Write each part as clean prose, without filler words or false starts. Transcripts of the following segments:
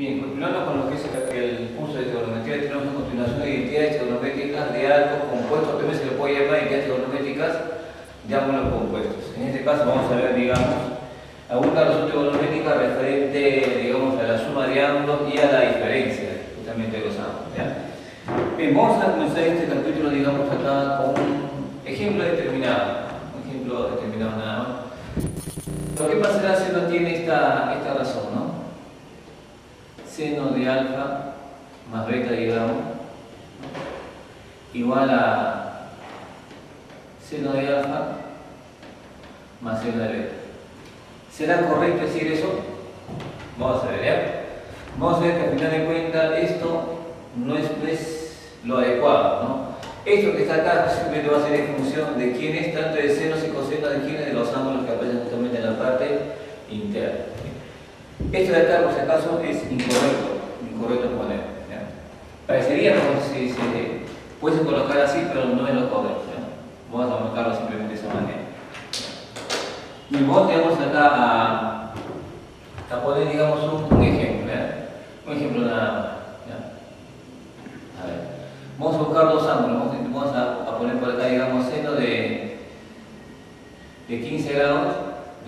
Bien, continuando con lo que es el curso de trigonometría, tenemos a continuación identidades trigonométricas de algo compuesto, también se le puede llamar identidades trigonométricas de ángulos compuestos. En este caso vamos a ver, digamos, alguna razón trigonométrica referente, digamos, a la suma de ángulos y a la diferencia, justamente de los ángulos, ¿ya? Bien, vamos a comenzar este capítulo, digamos, acá con un ejemplo determinado, nada más. Lo que pasará si no tiene esta razón, ¿no? Seno de alfa más beta, digamos, igual a seno de alfa más seno de beta. ¿Será correcto decir eso? Vamos a ver, ¿ya? Vamos a ver que al final de cuentas esto no es lo adecuado, ¿no? Esto que está acá simplemente va a ser en función de quién es, tanto de senos y cosenos de quién es de los ángulos que aparecen justamente en la parte interna. Esto de acá, por si acaso, es incorrecto poner, ¿ya? Parecería como si se puede colocar así, pero no es lo correcto, ¿ya? Vamos a marcarlo simplemente de esa manera. Y vamos acá a poner, digamos, un ejemplo, ¿ya? Un ejemplo nada más, ¿ya? A ver, vamos a buscar dos ángulos, vamos a poner por acá, digamos, seno de 15 grados,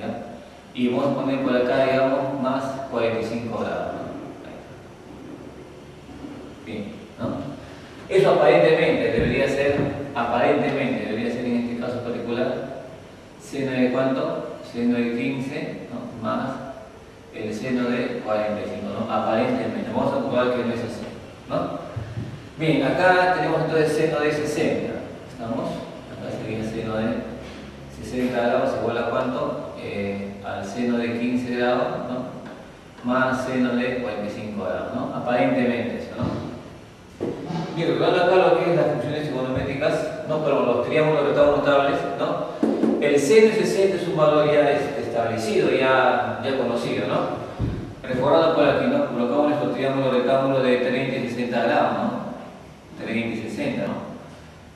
¿ya? Y vamos a poner por acá, digamos, más 45 grados. Bien, ¿no? Eso aparentemente debería ser en este caso particular, seno de ¿cuánto? Seno de 15, ¿no? Más el seno de 45, ¿no? Aparentemente. Vamos a comprobar que no es así, ¿no? Bien, acá tenemos entonces seno de 60. ¿Estamos? Acá sería seno de 60 grados igual a ¿cuánto? Al seno de 15 grados, ¿no? Más seno de 45 grados, ¿no? Aparentemente eso, ¿no? Bien, recordando acá lo que es las funciones trigonométricas, ¿no? Pero los triángulos rectángulos, ¿no? El seno de 60 es un valor ya establecido, ya conocido, ¿no? Recordando por aquí, ¿no? Colocamos nuestro triángulo rectángulo de 30 y 60 grados, ¿no? 30 y 60, ¿no?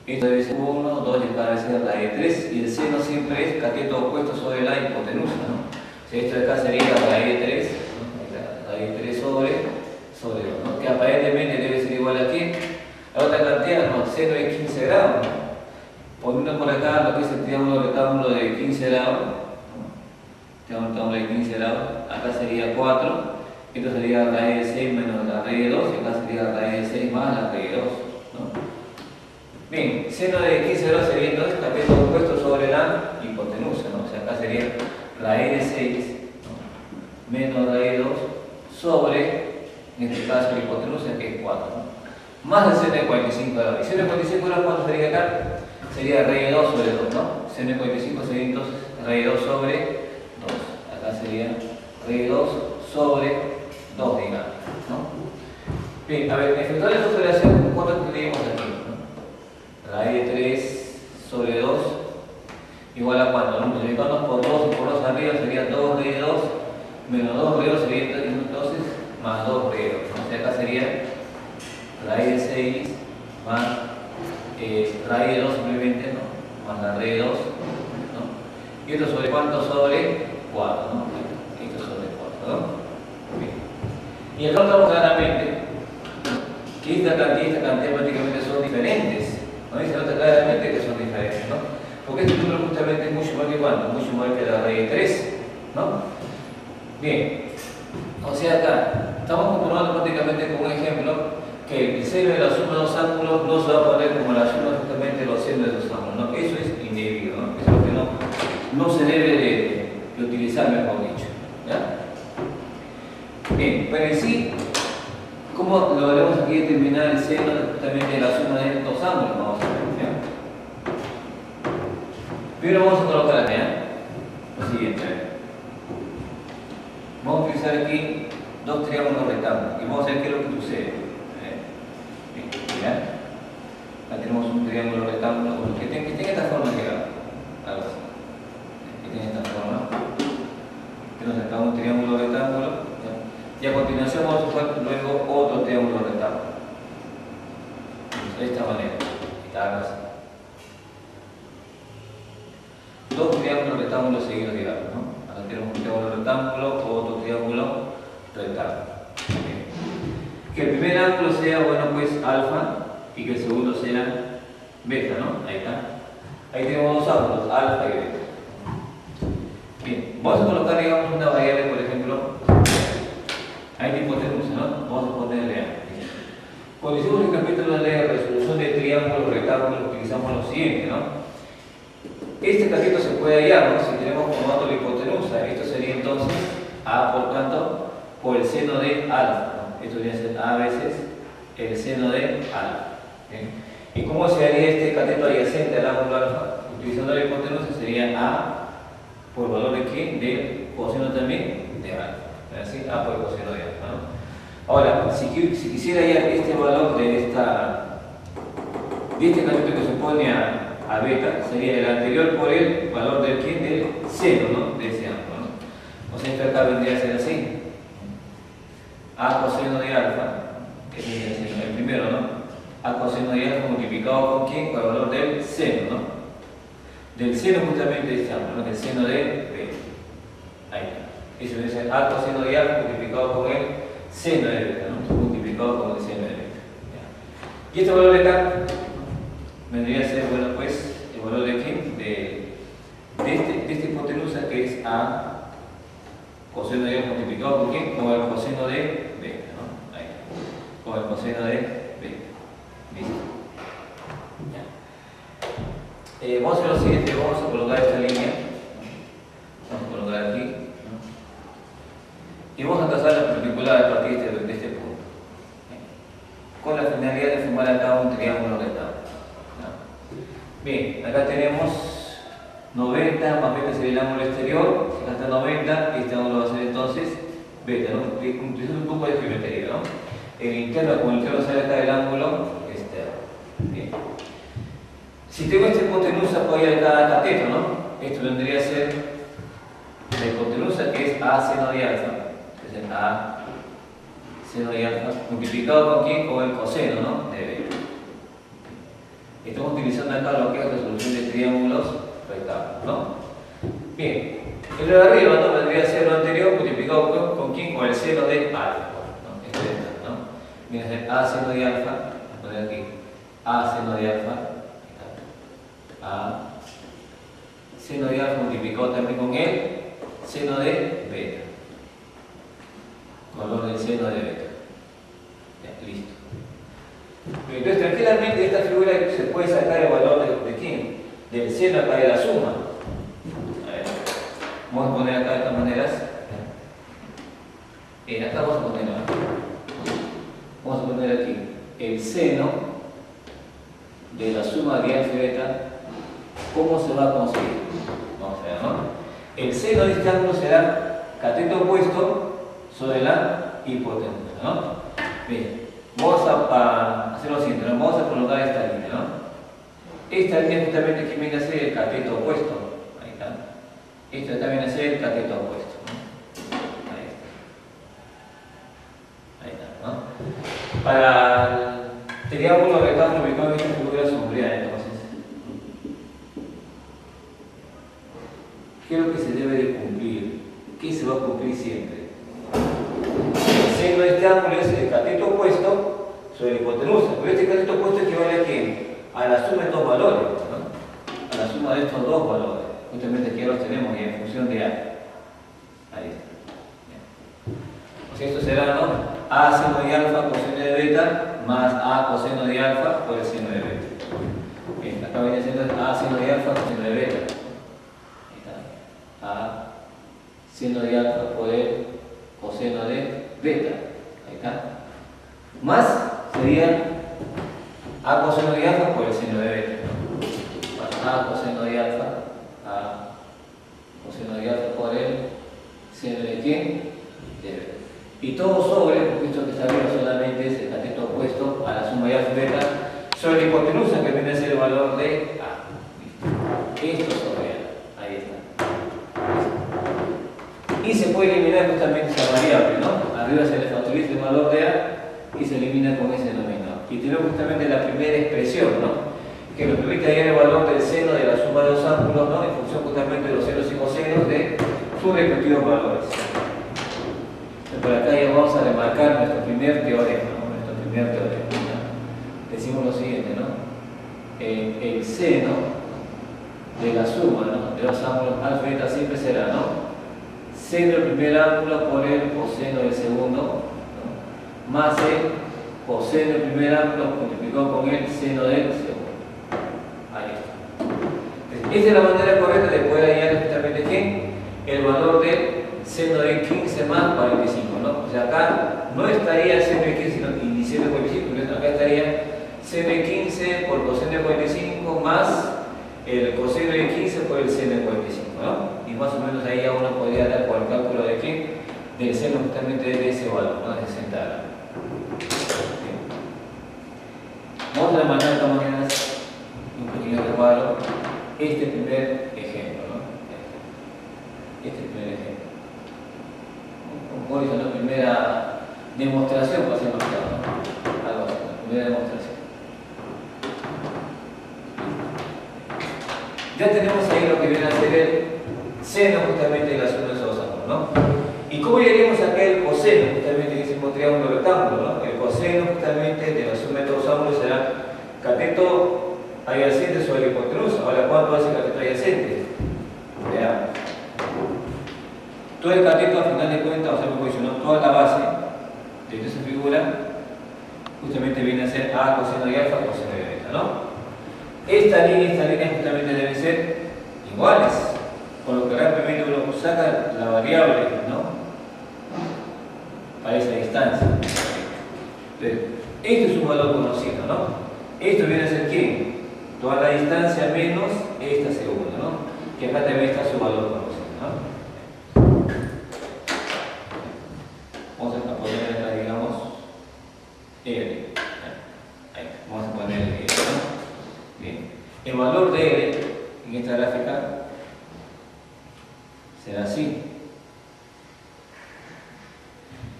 Esto debe ser 1, 2 y acá debe ser raíz de 3, y el seno siempre es cateto opuesto sobre la hipotenusa, ¿no? O sea, esto de acá sería raíz de 3, ¿no? Raíz de 3 sobre 2, ¿no? Que aparentemente debe ser igual a ¿qué? La otra cantidad, no, seno de 15 grados, ¿no? Poniendo por acá lo que es el triángulo rectángulo de 15 grados, ¿no? Triángulo rectángulo de 15 grados, acá sería 4, esto sería raíz de 6 menos la raíz de 2, y acá sería raíz de 6 más la raíz de 2, ¿no? Bien, seno de 15 grados sería entonces cateto opuesto sobre la hipotenusa, ¿no? O sea, acá sería raíz de 6, ¿no? Menos raíz de 2 sobre, en este caso, la hipotenusa, que es 4, ¿no? Más el seno de 45 grados. ¿Y seno de 45 grados cuánto sería acá? Sería raíz de 2 sobre 2, ¿no? Seno de 45 sería entonces raíz de 2 sobre 2. Acá sería raíz de 2 sobre 2, digamos, ¿no? Bien, a ver, efectuar esta operación, ¿cuánto tendríamos aquí? Raíz de 3 sobre 2 igual a ¿cuánto? ¿No? Multiplicamos por 2 y por 2 arriba sería 2 raíz de 2 menos 2 raíz de 2 sería entonces más 2 raíz de 2. O sea, acá sería raíz de 6 más raíz de 2 simplemente, ¿no? Más la raíz de 2, ¿no? Y esto sobre ¿cuánto? Sobre 4, ¿no? Esto sobre 4, ¿no? Bien. Y acá notamos claramente que esta cantidad prácticamente son diferentes. ¿No? Y se nota claramente que son diferentes, ¿no? Porque este número justamente es mucho mayor que ¿cuánto? Mucho mayor que la raíz de 3, ¿no? Bien, o sea acá estamos comprobando prácticamente con un ejemplo que el seno de la suma de dos ángulos no se va a poner como la suma justamente de los senos de dos ángulos, ¿no? Eso es indebido, ¿no? Eso es lo que no se debe de utilizar, mejor dicho, ¿ya? Bien, pero en sí, ¿cómo lograremos aquí determinar el seno justamente de la suma de estos ángulos? Vamos a ver, ¿ya? Primero vamos a colocar acá, ¿ya? Lo siguiente, vamos a utilizar aquí dos triángulos rectángulos y vamos a ver qué es lo que sucede. Bien, ¿ya? Acá tenemos un triángulo rectángulo que tenga esta forma, digamos, algo así. Que tiene esta forma. Tenemos acá un triángulo rectángulo, ¿ya? Y a continuación vamos a buscar luego otro triángulo rectángulo. De esta manera. Está así. Dos triángulos rectángulos seguidos, digamos, ¿no? Acá tenemos un triángulo rectángulo, otro triángulo rectángulo. Bien. que el primer ángulo sea, bueno, pues alfa y que el segundo sea beta, ¿no? Ahí está. Ahí tenemos dos ángulos, alfa y beta. Bien, vamos a colocar, digamos, una variable, por ejemplo, hay una hipotenusa, ¿no? Vamos a ponerle A. Cuando hicimos el capítulo de resolución de triángulos, rectángulos, utilizamos lo siguiente, ¿no? Este cateto se puede hallar, ¿no? Si tenemos como dato la hipotenusa, esto sería entonces A, por tanto, por el seno de alfa, ¿no? Esto viene a ser A veces el seno de alfa. ¿Bien? ¿Y cómo se haría este cateto adyacente al ángulo alfa? Utilizando la hipotenusa sería A por el valor de ¿qué? Del coseno también de alfa. ¿Así? A por el coseno de alfa, ¿no? Ahora, si quisiera hallar este valor de este cateto que se opone a beta, sería el anterior por el valor del ¿qué? Del seno, ¿no? De ese ángulo, ¿no? O sea, esto acá vendría a ser así. A coseno de alfa, que es el primero, ¿no? A coseno de alfa multiplicado con ¿quién? Con el valor del seno, ¿no? Del seno justamente de este ángulo, ¿no? Del seno de beta. Ahí está. Eso debe ser A coseno de alfa multiplicado con el seno de beta, ¿no? Multiplicado con el seno de beta. ¿Ya? Y este valor de acá vendría a ser, bueno, pues, el valor de ¿quién? De esta hipotenusa que es A coseno de alfa multiplicado con ¿quién? Con el coseno de beta, ¿no? Ahí está. Con el coseno de beta. Listo. Ya. Vamos a hacer lo siguiente, vamos a colocar esta línea. Vamos a colocar aquí. Y vamos a trazar la perpendicular a partir de este punto. Con la finalidad de formar acá un triángulo rectángulo. Bien, acá tenemos 90 más beta sería el ángulo exterior. Si acá está 90, este ángulo va a ser entonces beta, ¿no? Utilizando un poco de geometría, ¿no? El interno, como el interno sale acá del ángulo externo. Bien. Si tengo esta hipotenusa, puedo ir a cada cateto, ¿no? Esto vendría a ser la hipotenusa que es A seno de alfa. Es el A seno de alfa multiplicado con ¿quién? Con el coseno, ¿no? De beta. Estamos utilizando acá lo que es la resolución de triángulos rectángulos, ¿no? Bien, el de arriba, ¿no? Vendría a ser lo anterior multiplicado con ¿quién? Con el seno de alfa, ¿no? Esto es esta, ¿no? Viene a ser A seno de alfa, voy a poner aquí A seno de alfa, A seno de alfa multiplicado también con el seno de beta, valor del seno de beta. Ya, listo. Entonces, tranquilamente, de esta figura se puede sacar el valor de ¿quién? Del seno acá de la suma. A ver, vamos a poner acá de estas maneras. Acá vamos a poner, vamos a poner aquí el seno de la suma de alfa y beta. ¿Cómo se va a conseguir? Vamos a ver, ¿no? El seno de este ángulo será cateto opuesto sobre la hipotenusa, ¿no? Bien. Vamos a hacer lo siguiente, ¿no? Vamos a colocar esta línea, ¿no? Esta línea justamente que viene a ser el cateto opuesto. Ahí está. Esta también viene a ser el cateto opuesto, ¿no? Ahí está, ¿no? Para el triángulo rectángulo ubicado en esta figura sombría, entonces, ¿qué es lo que se debe de cumplir? ¿Qué se va a cumplir siempre? El seno de este ángulo es el cateto opuesto sobre la hipotenusa. Pero este cateto opuesto equivale a ¿qué? A la suma de estos valores, ¿no? A la suma de estos dos valores. Justamente aquí los tenemos y en función de A. Ahí está. Bien. O sea, esto será, ¿no? A seno de alfa coseno de beta más A coseno de alfa por el seno de beta. Bien, acá viene siendo A seno de alfa coseno de beta. Ahí está. A seno de alfa por el coseno de beta. Ahí está. Más sería A coseno de alfa por el seno de beta, ¿no? Más A coseno de alfa, A coseno de alfa por el seno de quién? De beta. Y todo sobre, porque esto que está arriba solamente es el cateto opuesto a la suma de alfa y beta sobre la hipotenusa que viene a ser el valor de A. Listo. Esto sobre A. Ahí está. Y se puede eliminar justamente esa variable, ¿no? Arriba se le factoriza el valor de A y se elimina con ese denominador. Y tenemos justamente la primera expresión, ¿no? Que nos permite hallar el valor del seno de la suma de los ángulos, ¿no? En función justamente de los senos y cosenos de sus respectivos valores. Entonces, por acá ya vamos a remarcar nuestro primer teorema, ¿no? primer teorema, ¿no? Decimos lo siguiente, ¿no? El seno de la suma, ¿no?, de los ángulos alfa y beta siempre será, ¿no?, seno del primer ángulo por el coseno del segundo, ¿no?, más el coseno del primer ángulo multiplicado con el seno del segundo. Ahí está. Esta es la manera correcta de poder hallar justamente ¿qué? El valor del seno de 15 más 45, ¿no? O sea, acá no estaría seno de 15, sino y seno de 45, entonces acá estaría seno de 15 por coseno de 45 más el coseno de 15 por el seno de 45, ¿no? Y más o menos ahí ya uno podría dar por el cálculo de qué, del seno justamente de ese valor, ¿no?, de 60 grados. Vamos a demandar de todas maneras un pequeño recuadro este primer ejemplo, ¿no? Este primer ejemplo. Como dice, la primera demostración para ser más claro, ¿no? Algo así, la primera demostración. Ya tenemos ahí lo que viene a ser el seno justamente de la suma de esos dos ángulos, ¿no? ¿Y cómo llegaríamos a el coseno justamente de ese mismo triángulo rectángulo, ¿no? El coseno justamente de la suma de dos ángulos será cateto adyacente sobre la hipotenusa. Ahora, ¿cuánto hace cateto adyacente? Veamos. Todo el cateto, al final de cuentas, o sea, como dice, ¿no?, toda la base de esa figura justamente viene a ser a coseno de alfa, coseno de beta, ¿no? Esta línea justamente deben ser iguales, con lo que rápidamente uno saca la variable, ¿no?, a esa distancia. Entonces, este es un valor conocido, ¿no? Esto viene a ser ¿quién? Toda la distancia menos esta segunda, ¿no? Que acá también está su valor conocido, ¿no? Vamos a poner acá, digamos, L. Ahí, vamos a poner L, ¿no? Bien. El valor de L en esta gráfica será así.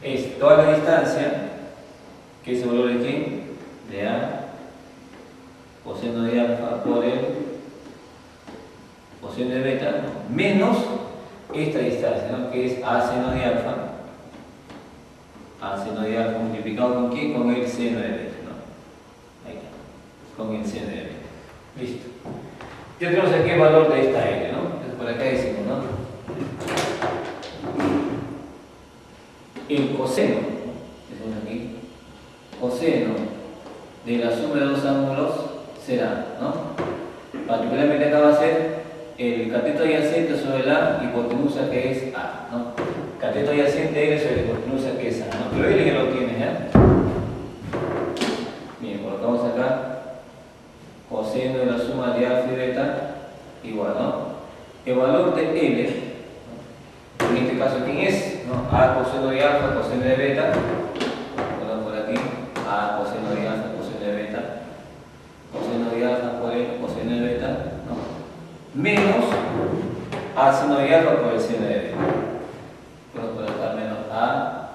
Es toda la distancia, que es el valor de ¿quién? De A coseno de alfa por el coseno de beta, ¿no?, menos esta distancia, ¿no?, que es A seno de alfa. A seno de alfa multiplicado con ¿qué? Con el seno de beta, ¿no? Ahí está. Con el seno de beta. Listo. Ya tenemos aquí el valor de esta L, ¿no? Entonces por acá decimos, ¿no?, el coseno, decimos aquí, coseno de la suma de dos ángulos será, ¿no?, particularmente acá va a ser el cateto adyacente sobre la hipotenusa que es A, ¿no? Cateto adyacente L sobre la hipotenusa que es A, ¿no? Pero L ya lo tiene, ¿ya? Bien, colocamos acá coseno de la suma de alfa y beta igual, ¿no? El valor de L, ¿no?, en este caso ¿quién es? ¿No? A coseno de alfa, coseno de beta, ponemos por aquí, A coseno de alfa, coseno de beta, coseno de alfa por el coseno de beta, ¿no?, menos A seno de alfa por el seno de beta. Ponemos por acá menos A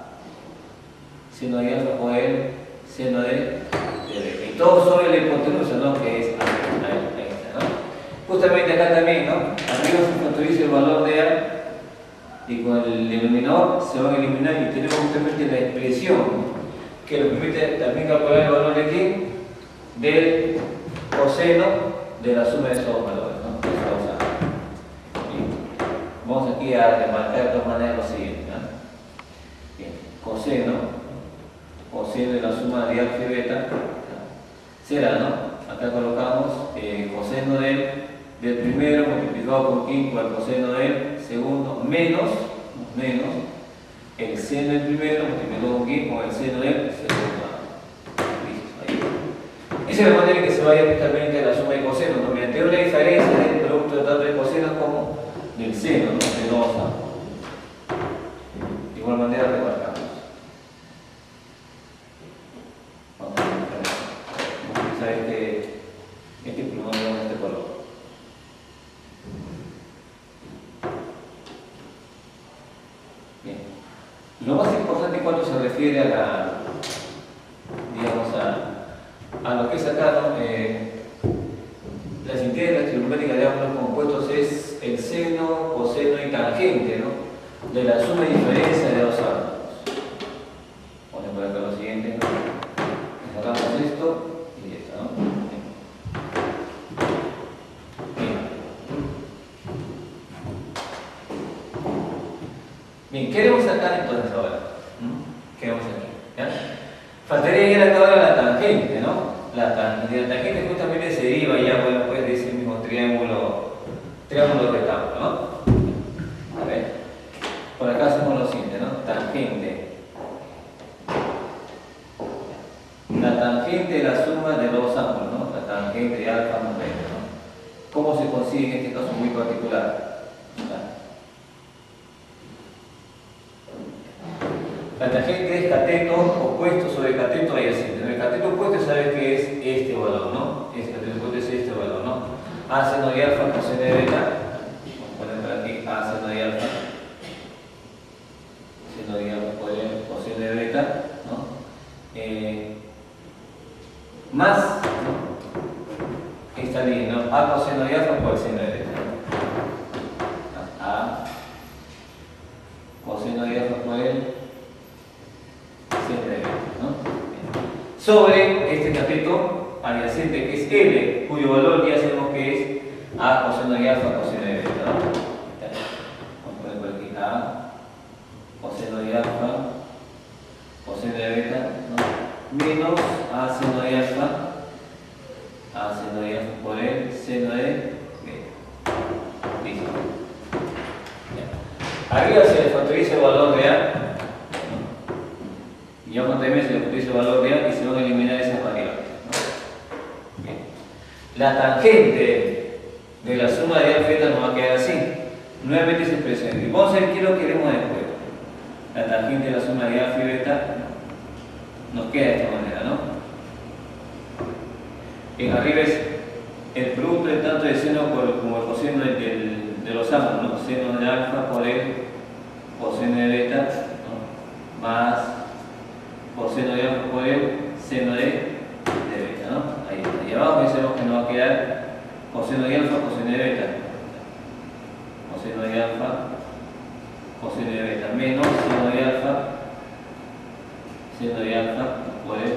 seno de alfa por el seno de beta. Y todo sobre la hipotenusa, ¿no?, que es A. Ahí está, ¿no? Justamente acá también, ¿no?, arriba se factoriza el valor de A y con el denominador se van a eliminar y tenemos justamente la expresión, ¿no?, que nos permite también calcular el valor de ¿qué? Del coseno de la suma de esos dos valores, ¿no? Bien. Vamos aquí a remarcar de todas maneras lo siguiente, ¿no? Bien. Coseno de la suma de alfa y beta, ¿no?, será, ¿no?, acá colocamos coseno del primero multiplicado por ¿quién? Por el coseno del segundo menos el seno del primero multiplicado por ¿quién? Con el seno del segundo. Listo, ahí. Esa es la manera en que se vaya justamente la suma de cosenos, ¿no?, mediante una diferencia del producto de tanto de cosenos como del seno, ¿no?, de dos ángulos. De igual manera remarcamos. Vamos a utilizar este polinomio en este color. Bien. Lo más importante cuando se refiere a la, digamos, a lo que es acá, ¿no?, las integras trigonométricas de ángulos compuestos es el seno, coseno y tangente, ¿no?, de la suma y diferencia de dos ángulos. Vamos a poner acá lo siguiente, ¿no? Bien, queremos sacar entonces ahora. Queremos aquí. ¿Ya? Faltaría ir acá ahora la tangente, ¿no? La tangente justamente se deriva ya, bueno, pues de ese mismo triángulo rectángulo, ¿no? A ver, por acá hacemos lo siguiente, ¿no? Tangente. La tangente es la suma de los ángulos, ¿no? La tangente de alfa más beta, ¿no? ¿Cómo se consigue en este caso muy particular? La tangente es cateto opuesto sobre cateto adyacente. El cateto opuesto sabe que es este valor, ¿no? Este cateto opuesto es este valor, ¿no? A seno de alfa coseno de beta. Vamos a poner por aquí A seno de alfa. Seno de alfa por el coseno de beta, ¿no? Más, ¿no? Esta línea, ¿no? A coseno de alfa por el seno de beta. A coseno de alfa por el sobre este cateto adyacente que es L, cuyo valor ya sabemos que es A coseno de alfa coseno de beta, ¿no? Vamos a poner por aquí A coseno de alfa coseno de beta, ¿no? Menos A seno de alfa por el seno de beta. Listo. Ya. Arriba se le factoriza el valor de A. Y ya cuando se le factoriza el valor de A y se van a eliminar esas variables, ¿no? Bien. La tangente de la suma de alfa y beta nos va a quedar así. Nuevamente esa expresión. Y vamos a ver qué lo queremos después. La tangente de la suma de alfa y beta nos queda de esta manera, ¿no? En arriba es el producto de tanto de seno como el coseno de los ángulos, ¿no? Seno de alfa por el coseno de beta, ¿no? Más coseno de alfa por el seno de beta, ¿no? Ahí está. Y abajo pensemos que nos va a quedar coseno de alfa, coseno de beta. Coseno de alfa, coseno de beta, menos seno de alfa por el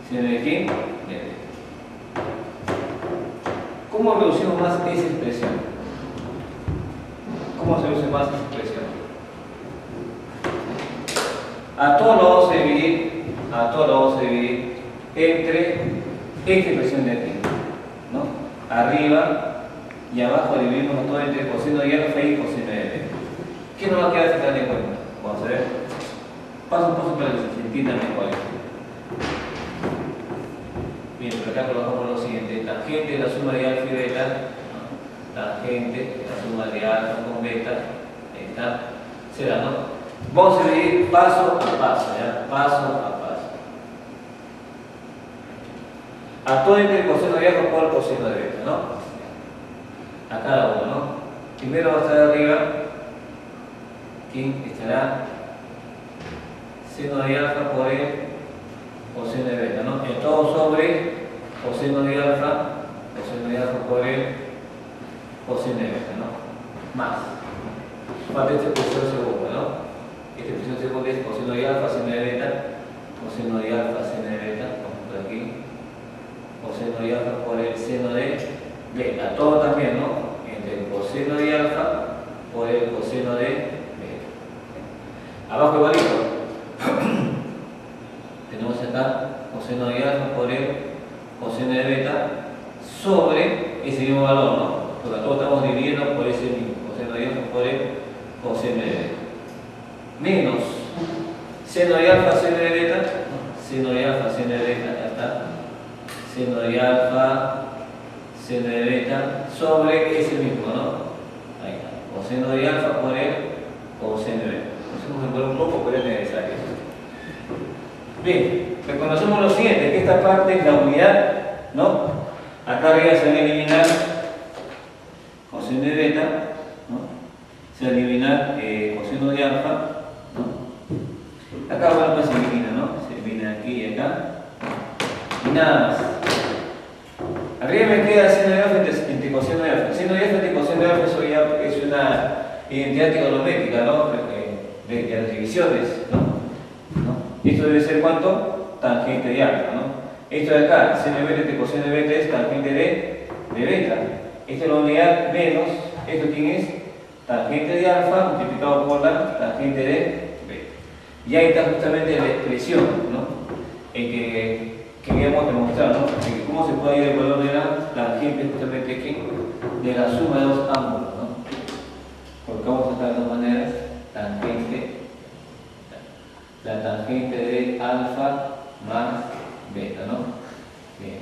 seno de qué? De beta. ¿Cómo reducimos más esa expresión? ¿Cómo se reduce más esa expresión? A todo lo vamos a dividir entre esta expresión de aquí, ¿no? Arriba y abajo dividimos a todo entre coseno de alfa y coseno de beta. ¿Qué nos va a quedar si te dan cuenta? Vamos a ver. Paso a paso para que se entienda mejor esto. Bien, por acá colocamos lo siguiente: tangente de la suma de alfa y beta, ¿no? Tangente de la suma de alfa con beta, ahí está, será, ¿no? Vamos a dividir paso a paso, ¿ya? Paso a paso. A todo entre el coseno de alfa por el coseno de beta, ¿no? A cada uno, ¿no? Primero va a estar arriba, aquí estará seno de alfa por el coseno de beta, ¿no? El todo sobre coseno de alfa por el coseno de beta, ¿no? Más. Falta esta expresión segunda, ¿no? Esta expresión segunda es coseno de alfa, seno de beta, coseno de alfa, seno de beta, vamos por aquí, coseno de alfa por el seno de beta, todo también, ¿no? Entre el coseno de alfa por el coseno de beta. Abajo igualito. Tenemos acá coseno de alfa por el coseno de beta sobre ese mismo valor, ¿no? Porque todos estamos dividiendo por ese mismo coseno de alfa por el coseno de beta. Menos seno de alfa, seno de beta, ¿no? Seno de alfa, seno de beta, acá está. Seno de alfa, seno de beta sobre ese mismo, ¿no? Ahí está. Coseno de alfa por el coseno de beta. Nos hemos un poco, pero es necesario. Bien, reconocemos lo siguiente, que esta parte es la unidad, ¿no? Acá arriba se va a eliminar coseno de beta, ¿no? Se va a eliminar coseno de alfa, ¿no? Acá bueno, pues se elimina, ¿no? Se elimina aquí y acá. Y nada más. Arriba me queda seno de alfa entre coseno de alfa. Seno de alfa entre coseno de alfa, eso ya es una identidad trigonométrica, ¿no? De las divisiones, ¿no? Esto debe ser ¿cuánto? Tangente de alfa, ¿no? Esto de acá, seno de beta entre coseno de beta es tangente de beta. Esta es la unidad menos, ¿esto quién es? Tangente de alfa multiplicado por la tangente tangente de B. Y ahí está justamente la expresión, ¿no? En que queríamos demostrar, ¿no? Que cómo se puede hallar el valor de la tangente justamente aquí, de la suma de dos ángulos, ¿no? Colocamos acá de dos maneras, la tangente de alfa más beta, ¿no? Bien.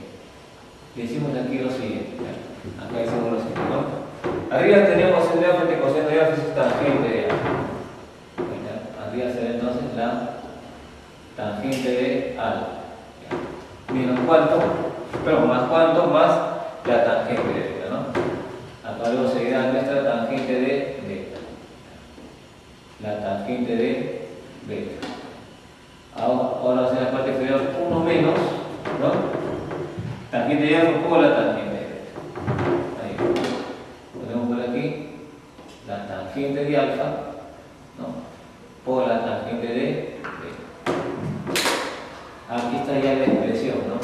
Decimos aquí lo siguiente, ¿ya? Acá decimos lo siguiente, ¿no? Arriba tenemos el de alfa, este coseno de alfa es tangente de alfa. Arriba será entonces la tangente de alfa. Menos cuánto, pero más cuánto, más la tangente de beta, ¿no? Acá luego seguirá nuestra tangente de beta. La tangente de beta. Ahora vamos a hacer la parte inferior 1 menos, ¿no? Tangente de alfa por la tangente de beta. Ahí. Ponemos por aquí la tangente de alfa, ¿no? Por la tangente de beta. Aquí está ya la expresión, ¿no?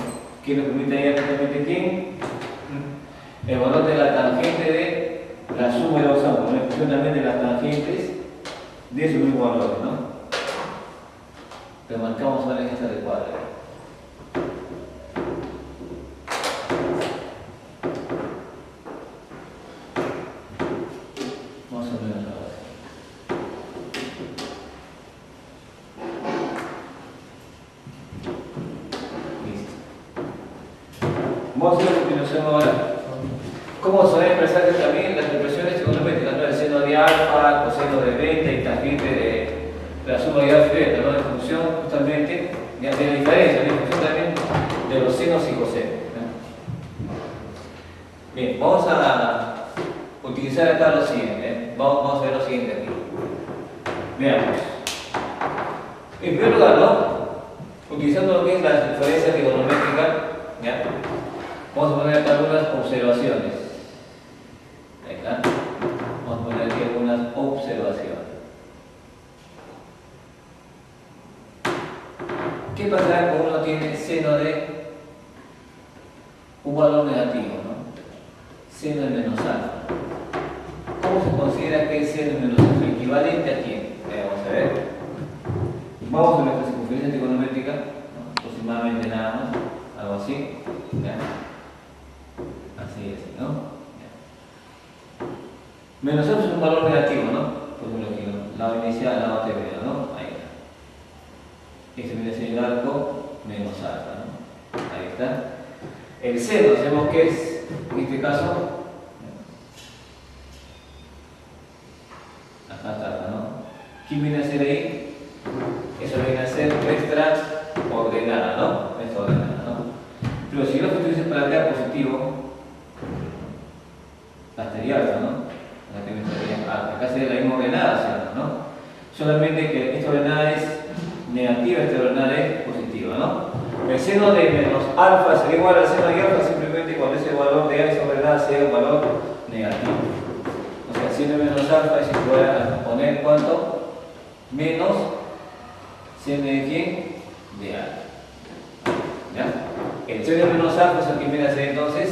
¿Qué nos permite hallar justamente quién? El valor de la tangente de la suma de los ángulos, la expresión también de las tangentes de sus mismos valores, ¿no? Remarcamos ahora en esta de cuadro. Más o menos ahora. Listo. Vamos a hacer a continuación ahora cómo se van a expresar también las expresiones trigonométricas, ¿no? El seno de alfa, coseno de beta y tangente de la suma de alfa y beta, ¿no? En función justamente de la diferencia, en función también de los senos y cosenos, ¿no? Bien, vamos a utilizar acá lo siguiente, ¿eh? Vamos a ver lo siguiente aquí. Veamos. En primer lugar, ¿no? Utilizando lo que es la diferencia trigonométrica, ¿ya? Vamos a poner acá algunas observaciones. Ahí está. Vamos a poner aquí algunas observaciones. ¿Qué pasará cuando uno tiene seno de un valor negativo, ¿no? Seno de menos alfa. ¿Cómo se considera que es seno de menos alfa? ¿Equivalente a quién? Vamos a ver. Vamos a nuestra circunferencia trigonométrica, ¿no? Aproximadamente nada más, algo así. ¿Ya? Así es, ¿no? ¿Ya? Menos alfa es un valor negativo, ¿no? Por ejemplo aquí, ¿no? Lado inicial, lado terminal, ¿no? Ahí está. Este viene a ser el arco menos alfa, ¿no? Ahí está. El seno, sabemos que es, en este caso, acá está, ¿no? ¿Qué viene a ser ahí? Eso viene a ser nuestra ordenada, ¿no? Nuestra ordenada, ¿no? Pero si yo lo utilizo para acá positivo, estaría alfa, ¿no? Acá sería la misma ordenada, ¿no? Solamente que esta ordenada es negativa, esta ordenada es positiva, ¿no? El seno de menos alfa sería igual al seno de alfa simplemente cuando ese valor de esa ordenada sea un valor negativo. O sea, seno de menos alfa es igual a poner ¿cuánto? Menos seno de quién? De alfa. ¿Ya? El seno de menos alfa es el que viene a ser entonces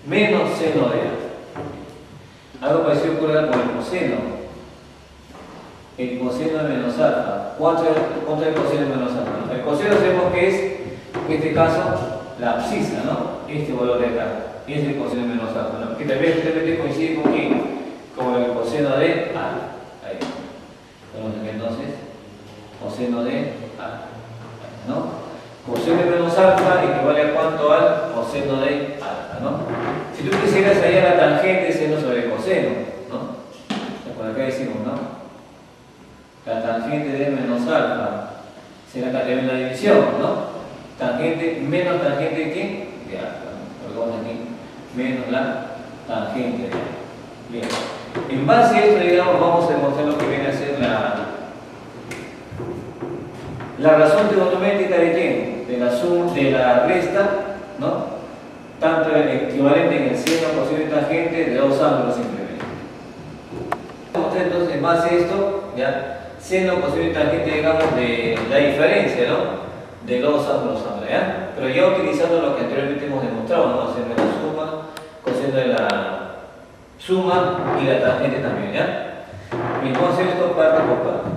menos seno de alfa. Algo parecido ocurre con el coseno. El coseno de menos alfa. ¿Cuánto es el coseno de menos alfa? El coseno sabemos que es, en este caso, la abscisa, ¿no? Este valor de acá. Es el coseno de menos alfa, ¿no? Que también justamente coincide con quién? Con el coseno de alfa. Ahí. Tenemos aquí entonces coseno de alfa, ¿no? Coseno de menos alfa equivale a cuánto al coseno de alfa, ¿no? Si tú quisieras hallar la tangente seno sobre coseno, ¿no? Por acá decimos, ¿no? La tangente de menos alfa será acá también la división, ¿no? Tangente menos tangente de ¿qué? De alfa, ¿no? Colocamos aquí menos la tangente de alfa. Bien. En base a esto, digamos, vamos a demostrar lo que viene a ser la razón trigonométrica de quién? De la suma, de la resta, ¿no? Tanto el equivalente en el seno, coseno y tangente de dos ángulos simplemente. Entonces, en base a esto, ya, seno, coseno y tangente, digamos, de la diferencia, ¿no? De los ángulos, ¿ya? Pero ya utilizando lo que anteriormente hemos demostrado, ¿no? Seno de la suma, coseno de la suma y la tangente también, ¿ya? Y vamos a hacer esto parte por parte.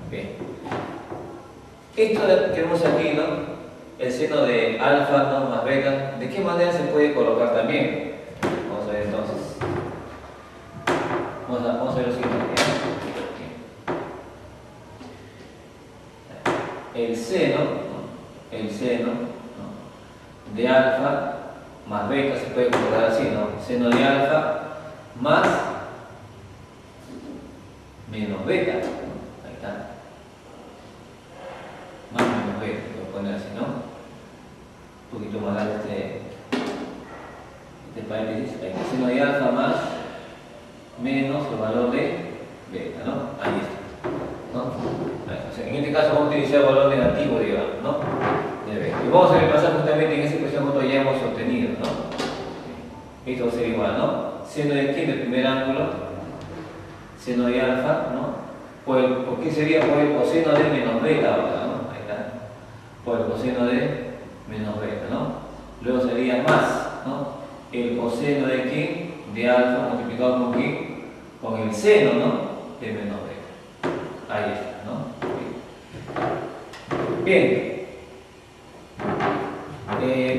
Bien. Esto que tenemos aquí, ¿no? El seno de alfa, ¿no? Más beta, ¿de qué manera se puede colocar también? Vamos a ver entonces. Vamos a ver lo siguiente. El seno, ¿no? El seno, ¿no? De alfa más beta se puede colocar así, ¿no? Seno de alfa más menos beta, ¿no? Ahí está. Más menos beta, lo voy a poner así, ¿no? Un poquito más largo este paréntesis. Ahí está. Seno de alfa más menos el valor de beta, ¿no? Ahí está, ¿no? O sea, en este caso vamos a utilizar el valor negativo, digamos, ¿no? De beta. Y vamos a repasar justamente en esa expresión que nosotros ya hemos obtenido, ¿no? Esto va a ser igual, ¿no? Seno de quién, del primer ángulo, seno de alfa, ¿no? ¿Por qué sería? Por el coseno de menos beta ahora, ¿no? Ahí está. Por el coseno de menos beta, ¿no? Luego sería más, ¿no? El coseno de quién, de alfa multiplicado con quién, con el seno, ¿no? De menos beta. Ahí está, ¿no? Bien.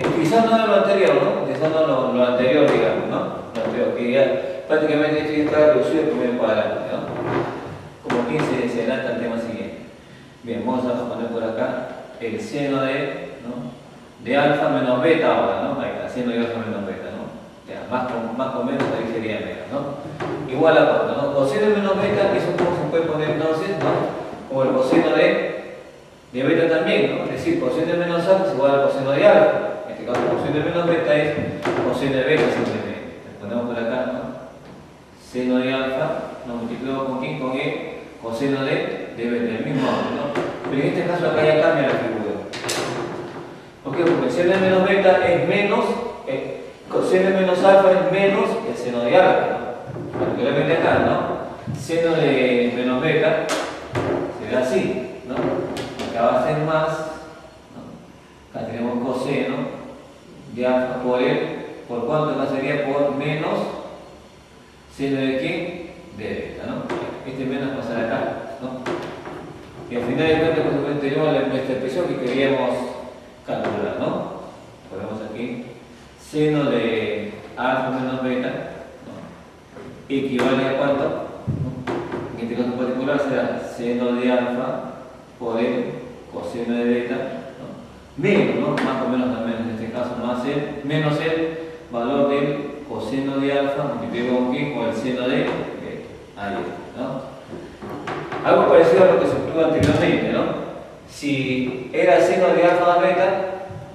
Utilizando lo anterior, ¿no? Utilizando lo anterior, digamos, ¿no? Lo anterior, que ya prácticamente esto ya está reducido al primer cuadrante, ¿no? Como que se adelanta el tema siguiente. Bien, vamos a poner por acá el seno de, ¿no? De alfa menos beta ahora, ¿no? Ahí está, seno de alfa menos beta, ¿no? Ya, más o menos ahí sería menos, ¿no? Igual a 4, ¿no? Coseno de menos beta, eso como se puede poner entonces, ¿no? Como el coseno de beta también, ¿no? Es decir, coseno de menos alfa es igual al coseno de alfa. En este caso, coseno de menos beta es coseno de beta simplemente. Le ponemos por acá, ¿no? Seno de alfa, lo multiplicamos con quién, con el coseno de beta, el mismo ángulo, ¿no? Pero en este caso acá ya cambia la figura. ¿Por qué? Porque el seno de menos beta es menos, coseno de menos alfa es menos el seno de alfa, ¿no? Particularmente acá, ¿no? Seno de menos beta será así, ¿no? Acá va a ser más, ¿no? Acá tenemos coseno de alfa ¿por cuánto acá sería? Por menos seno de quién? De beta, ¿no? Este menos pasará acá, ¿no? Y al final de cuentas pues, tenemos nuestra expresión que queríamos calcular, ¿no? Ponemos aquí seno de alfa menos beta, ¿no? Equivale a cuánto, ¿no? En este caso particular será seno de alfa por el coseno de beta, ¿no? Menos, ¿no? Más o menos también en este caso, menos el valor del coseno de alfa multiplicado con ¿qué? Con el seno de beta. Ahí está, ¿no? Algo parecido a lo que se obtuvo anteriormente, ¿no? Si era seno de alfa más beta,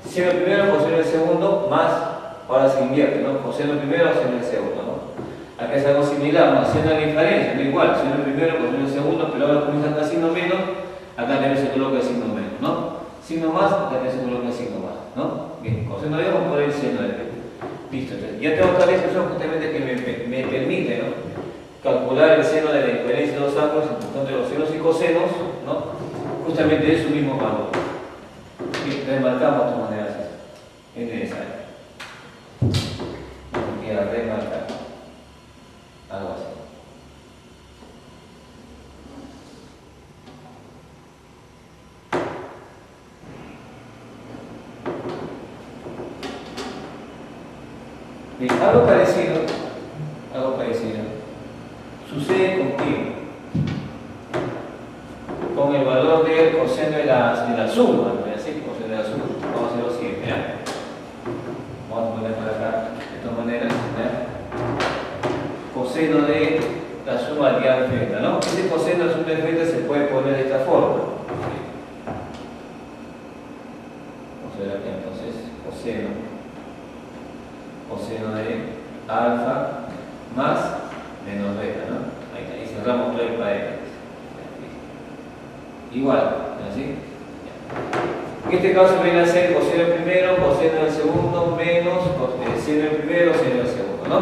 seno primero, coseno del segundo, más, ahora se invierte, ¿no? Coseno primero, seno del segundo, ¿no? Acá es algo similar, ¿no? Seno de diferencia, no igual, seno primero, coseno del segundo, pero ahora comienza acá signo menos, acá también se coloca el signo menos, ¿no? Signo más, acá también se coloca el signo más, ¿no? Bien, coseno de vamos a poner el seno de beta. Listo, entonces, ya tengo acá la expresión justamente que me permite, ¿no? Calcular el seno de la diferencia de dos ángulos entre los senos y cosenos, ¿no? Justamente de su mismo valor. Y remarcamos de manera así. Es necesario. Vamos a remarcar. Algo así. Bien, algo parecido. Sucede contigo, con el valor del coseno de la suma, ¿no? Así, coseno de la suma. Vamos a hacer lo siguiente, ¿ya? Vamos a poner por acá de esta manera, ¿ya? Coseno de la suma de alfa, ¿no? Ese coseno de la suma de alfa se puede poner de esta forma. Vamos a ver aquí entonces, coseno de alfa más menos beta, ¿no? Ahí está, y cerramos todo el paréntesis. Igual, ¿así? En este caso viene a ser coseno del primero, coseno del segundo, menos seno del primero, seno del segundo, ¿no?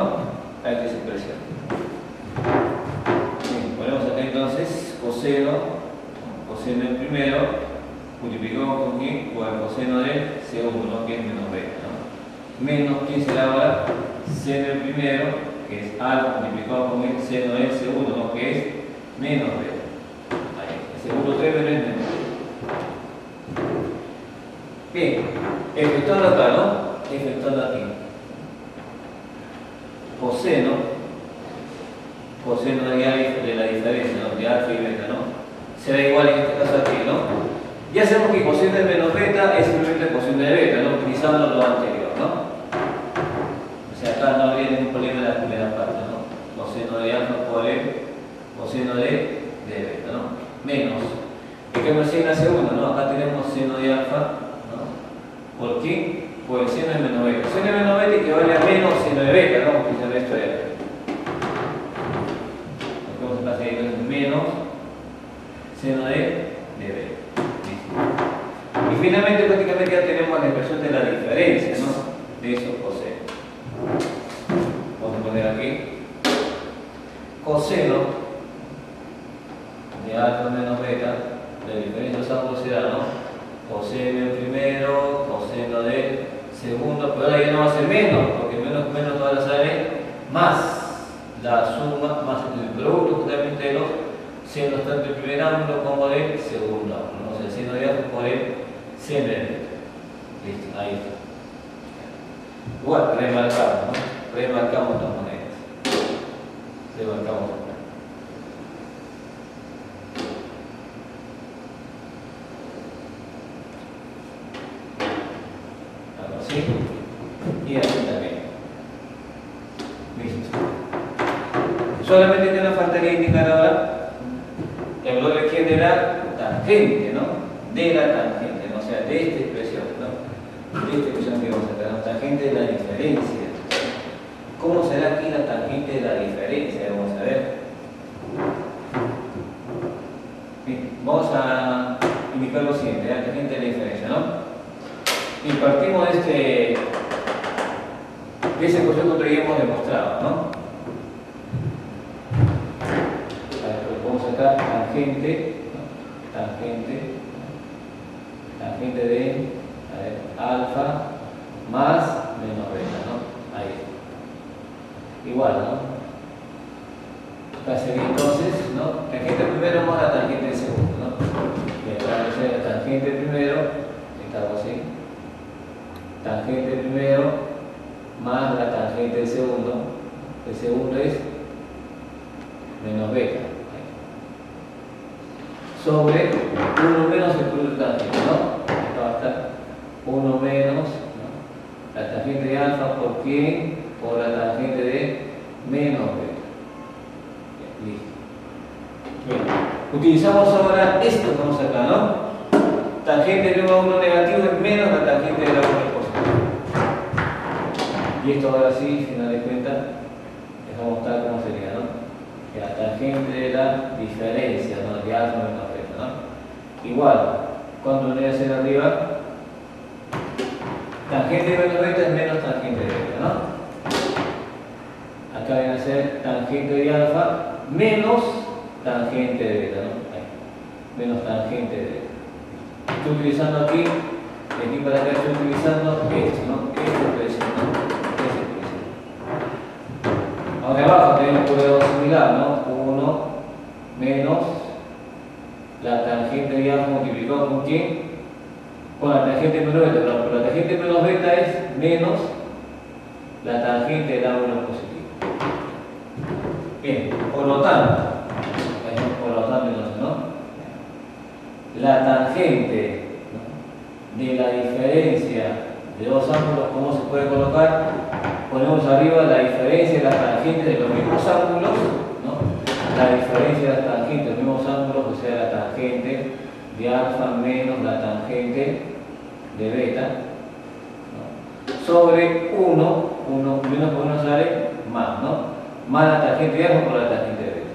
Ahí está esa expresión. Bien, ponemos acá entonces coseno del primero, multiplicamos con quién, con el coseno del segundo, ¿no? Que es menos beta, ¿no? Menos, ¿quién será ahora? Seno del primero, que es alfa multiplicado con el seno del segundo, ¿no? Que es menos beta. Ahí, el segundo 3 menos menos. Bien, efectuando acá, ¿no? Efectuando aquí. Coseno de la diferencia, ¿no? De alfa y beta, ¿no? Será igual en este caso aquí, ¿no? Ya sabemos que coseno de menos beta es simplemente coseno de beta, ¿no? Utilizando lo anterior, ¿no? O sea, acá no habría ningún problema en la primera parte, ¿no? Coseno de alfa por el coseno de beta, ¿no? Menos. En cambio, si en la segunda, ¿no? Acá tenemos seno de alfa, ¿no? ¿Por qué? Por el seno de menos beta. Seno de menos beta equivale a menos seno de beta, ¿no? Porque es esto de acá. Lo que vamos a hacer es menos seno de beta. Y finalmente, prácticamente ya tenemos la expresión de la diferencia, ¿no? De esos cosenos. Vamos a poner aquí coseno de alfa menos beta, la diferencia de los ángulos será, ¿no? Coseno del primero, coseno del segundo, pero ahora ya no va a ser menos, porque menos ahora sale más la suma, más el producto justamente de los senos tanto del primer ángulo como del segundo ángulo. O sea, el seno de alfa por el seno de beta. Listo, ahí está. Igual, remarcamos, ¿no? Remarcamos las monedas. Remarcamos acá. Así y así también. Listo. Solamente que nos faltaría indicar ahora el valor aquí de la tangente, ¿no? De la tangente, ¿no? O sea, de esta expresión, ¿no? De esta expresión que vamos a sacar, la tangente de la diferencia. ¿Cómo será aquí la tangente de la diferencia? Vamos a ver. Bien, vamos a indicar lo siguiente, la tangente de la diferencia, ¿no? Y partimos de ese concepto que habíamos demostrado, ¿no? Vamos a sacar tangente, ¿no? Tangente de alfa más menos beta, ¿no? Ahí. Igual, ¿no? Acá sería entonces, ¿no? Tangente primero más la tangente del segundo, ¿no? Y acá va a ser la tangente primero, está así. Tangente primero más la tangente del segundo. El segundo es menos beta. Sobre 1 menos el producto tangente, ¿no? Acá va a estar 1 menos, ¿no? La tangente de alfa, ¿por qué? Por la tangente de menos beta. Bien, listo. Bien. Utilizamos ahora esto que vamos acá, ¿no? Tangente de 1 a 1 negativo es menos la tangente de la 1 positivo. Y esto ahora sí, final de cuentas, les voy a mostrar cómo sería, ¿no? Que la tangente de la diferencia, ¿no? De alfa menos beta, ¿no? Igual, cuando lo voy a hacer arriba, tangente de menos beta es menos tangente de beta, ¿no? Acá viene a ser tangente de alfa menos tangente de beta, ¿no? Ahí. Menos tangente de beta. Estoy utilizando aquí, de aquí para acá estoy utilizando esto, ¿no? Esta expresión, ¿no? Esta expresión. Aunque abajo tenemos un poder similar, ¿no? 1 menos la tangente de alfa multiplicado con ¿quién? Con la tangente menos beta. Pero la tangente menos beta es menos la tangente del ángulo positivo. Bien, por lo tanto, entonces, ¿no? La tangente, ¿no? De la diferencia de dos ángulos, ¿cómo se puede colocar? Ponemos arriba la diferencia de las tangentes de los mismos ángulos, ¿no? La diferencia de las tangentes de los mismos ángulos, o sea, la tangente de alfa menos la tangente de beta, ¿no? Sobre 1 menos por 1 sale más, ¿no? Más la tangente de alfa por la tangente de beta.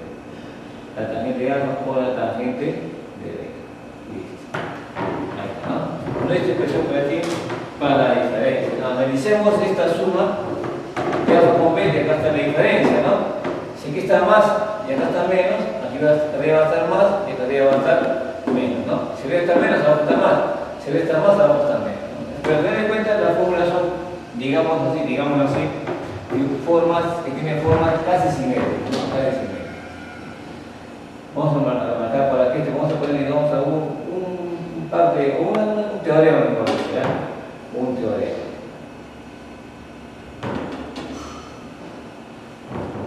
La tangente de alfa por la tangente de beta. Listo. Ahí está, ¿no? Con esta expresión por aquí para la diferencia. ¿No? Analicemos esta suma de alfa con beta, acá está la diferencia, ¿no? Si aquí está más y acá está menos, aquí arriba va a estar más y acá arriba va a estar menos, ¿no? Si arriba está menos, abajo está más. Si arriba está más, abajo está menos, ¿no? Pero ten en cuenta, las fórmulas son, digámoslo así, formas que tienen formas casi simétricas, ¿no? Casi simétricas. Vamos a marcar para que vamos a poner, digamos, un teorema, mejor dicho, ¿ya? Un teorema.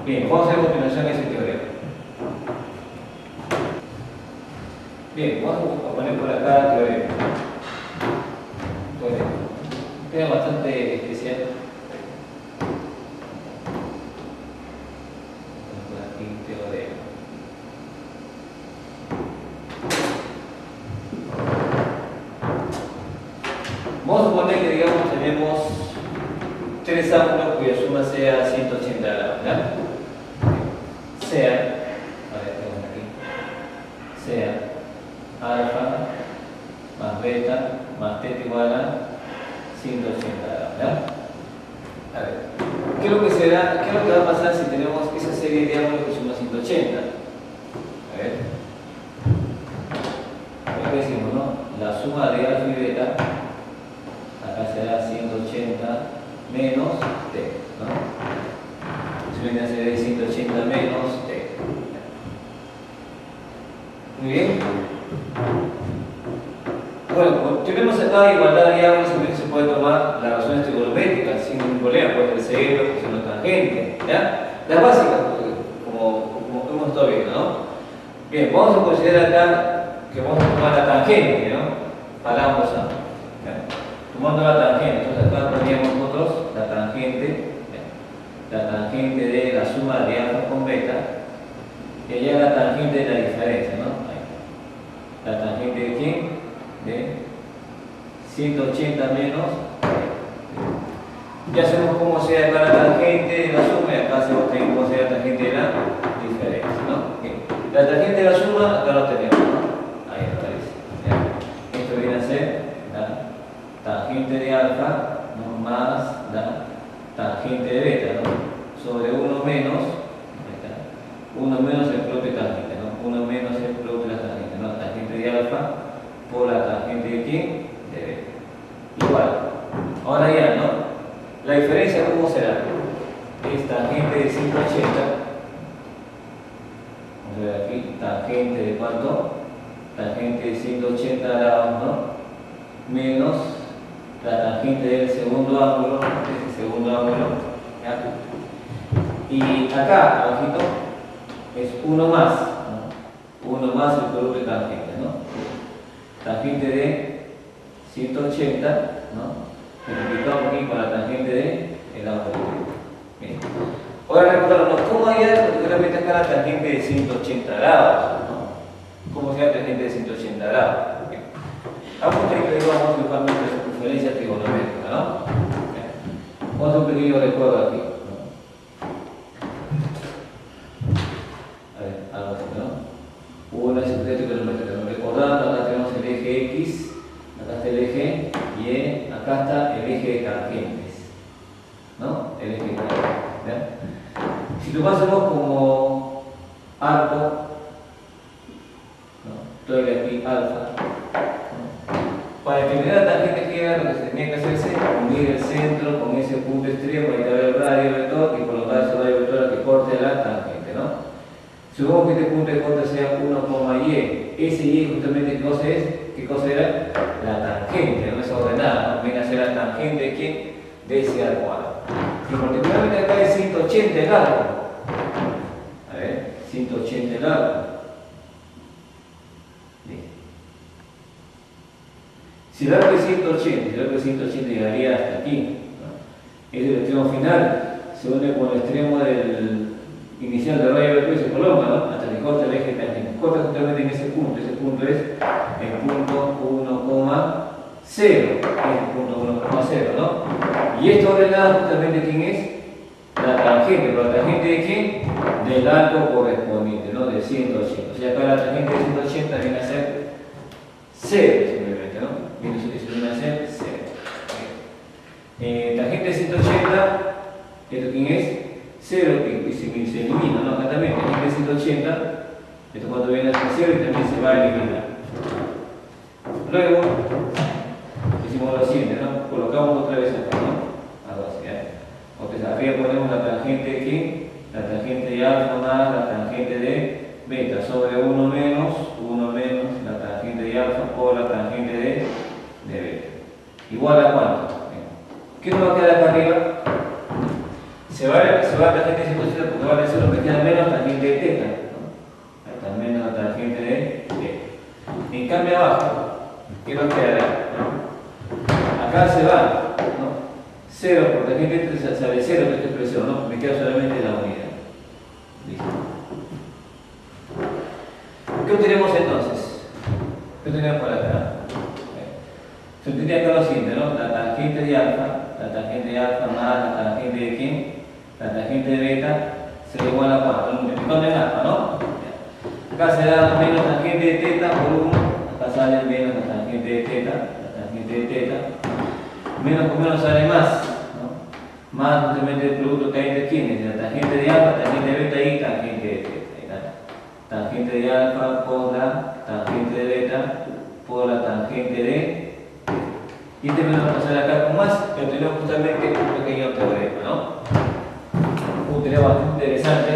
Bien, vamos a hacer a continuación ese teorema. Bien, vamos a poner por acá el teorema. Un tema bastante especial. Por aquí, teorema. Vamos a suponer que, digamos, tenemos tres ángulos cuya suma sea 180 grados, ¿ya? Sea, a ver, tenemos aquí, sea alfa más beta más teta igual a 180 grados, ¿ya? A ver, ¿qué es lo que va a pasar si tenemos esa serie de ángulos que suma 180? A ver, lo que decimos, ¿no? La suma de alfa y beta acá será 180 menos t, ¿no? Si viene a ser 180 menos t. Muy bien. Bueno, como tenemos acá igualdad de ángulos, también se puede tomar las razones trigonométricas sin ningún problema, puede ser cero, puede ser una tangente, ¿ya? Las básicas, como hemos estado viendo, ¿no? Bien, vamos a considerar acá que vamos a tomar la tangente, ¿no? Para ambos ángulos. Tomando la tangente, entonces acá poníamos nosotros la tangente de la suma de alfa con beta, y allá la tangente de la diferencia, ¿no? Ahí. La tangente de quién? De 180 menos. Ya sabemos cómo sea acá la tangente de la suma, y acá sabemos también cómo sea la tangente de la diferencia, ¿no? Bien. La tangente de la suma, acá lo tenemos, ¿no? Ahí aparece. ¿Ya? Esto viene a ser la tangente de alfa, ¿no? Más la tangente de beta, ¿no? Sobre 1 menos, 1 menos el propio tangente, ¿no? 1 menos el producto de la tangente, ¿no? Tangente de alfa por la tangente de quién? De beta. Igual. Ahora ya, ¿no? La diferencia, ¿cómo será? Es tangente de 180. Vamos a ver aquí, tangente de cuánto? Tangente de 180 grados, ¿no? Menos la tangente del segundo ángulo, este segundo ángulo, ¿ya? Y acá, abajito, es 1 más, ¿no? 1 más el producto de tangente, ¿no? Tangente de 180, ¿no? Multiplicamos aquí con la tangente de el ángulo. Bien. Ahora recordarnos, ¿cómo hallar particularmente acá la tangente de 180 grados? ¿No? ¿Cómo se llama la tangente de 180 grados? Bien. Vamos a tener que vamos a ocupar nuestra circunferencia trigonométrica, ¿no? Bien. Vamos a hacer un pequeño recuerdo aquí. Algo así, ¿no? Una circunferencia trigonométrica. Recordando, acá tenemos el eje X, acá está el eje Y, acá está el eje de tangentes, ¿no? El eje de tangentes, ¿ya? Si lo pasamos como arco, ¿no? Todavía aquí alfa, ¿no? Para determinar la tangente que era, lo que se tenía que hacerse, unir el centro con ese punto extremo, ahí está el radio vector, y colocar ese radio vector que corte la tangente, ¿no? Supongamos que este punto de corte sea 1, y. Ese y justamente ¿qué cosa era? La tangente, no es ordenada, ¿no? Viene a ser la tangente de quién? De ese arco alto. Y particularmente acá es 180 el arco. A ver, 180 el arco. Bien. Si el arco es 180, llegaría hasta aquí, ¿no? Es el extremo final, se une con el extremo del inicial del radio vector y se coloca, ¿no? Hasta que corta el eje tangente. Corta justamente en ese punto es el punto 1,0, es el punto 1,0, ¿no? Y esto ordenado justamente ¿quién es? La tangente, pero la tangente de quién? Del arco correspondiente, ¿no? De 180. O sea, acá la tangente de 180 viene a ser 0 simplemente, ¿no? Viene a ser 0. Tangente de 180, ¿esto quién es? 0 y se elimina, ¿no? Acá también, tangente de 180, esto cuando viene a ser 0 y también se va a eliminar. Luego, hicimos lo siguiente, ¿no? Colocamos otra vez acá, ¿no? Algo así, ¿eh? Entonces, arriba ponemos la tangente de ¿qué? La tangente de alfa más la tangente de beta sobre 1 menos la tangente de alfa por la tangente de igual a cuánto. ¿Qué nos va a quedar acá arriba? Se va a tangente de circunstancia porque vale 0, me queda menos tangente de teta, ¿no? Ahí está menos la tangente de teta. En cambio abajo, ¿qué nos quedará? Acá se va, ¿no? 0 por tangente de teta sale 0 de esta expresión, ¿no? Me queda solamente la unidad. Listo. ¿Qué obtenemos entonces? ¿Qué tenemos por acá? Se tendría que lo siguiente, ¿no? La tangente de alfa más la tangente de quién, la tangente de beta será igual a cuánto, multiplicando en alfa, ¿no? Acá será menos tangente de teta por 1, acá sale menos la tangente de teta, menos por menos sale más, ¿no? Más justamente el producto que hay entre quiénes, la tangente de alfa, tangente de beta y tangente de teta. Tangente de alfa por la tangente de beta por la tangente de. Y este me lo va a pasar acá con más, que obtenemos justamente un pequeño teorema, ¿no? Un teorema bastante interesante,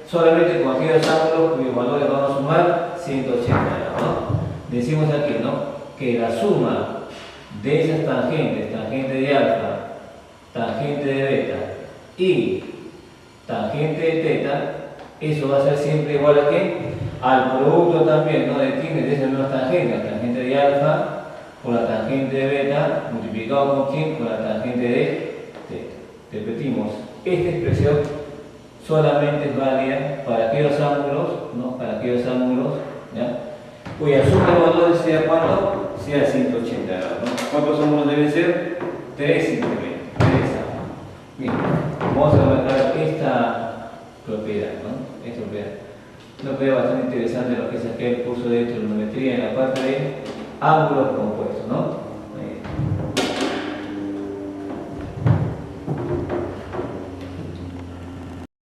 solamente con aquellos ángulos cuyos valores vamos a sumar 180 grados, ¿no? Decimos aquí, ¿no? Que la suma de esas tangentes, tangente de alfa, tangente de beta y tangente de teta, eso va a ser siempre igual a ¿qué? Al producto también, ¿no? De quién, de esas mismas tangentes, la tangente de alfa por la tangente de beta multiplicado con quién, con la tangente de teta. Repetimos, esta expresión solamente es válida para aquellos ángulos, ¿no? Para aquellos ángulos, ¿ya? Cuya suma de valores sea cuánto, sea 180 grados, ¿no? ¿Cuántos ángulos deben ser? 3 simplemente, 3 ángulos. Bien, vamos a marcar esta propiedad, ¿no? Esta propiedad. Una propiedad bastante interesante lo que es aquel curso de trigonometría en la parte de ángulos compuestos, ¿no?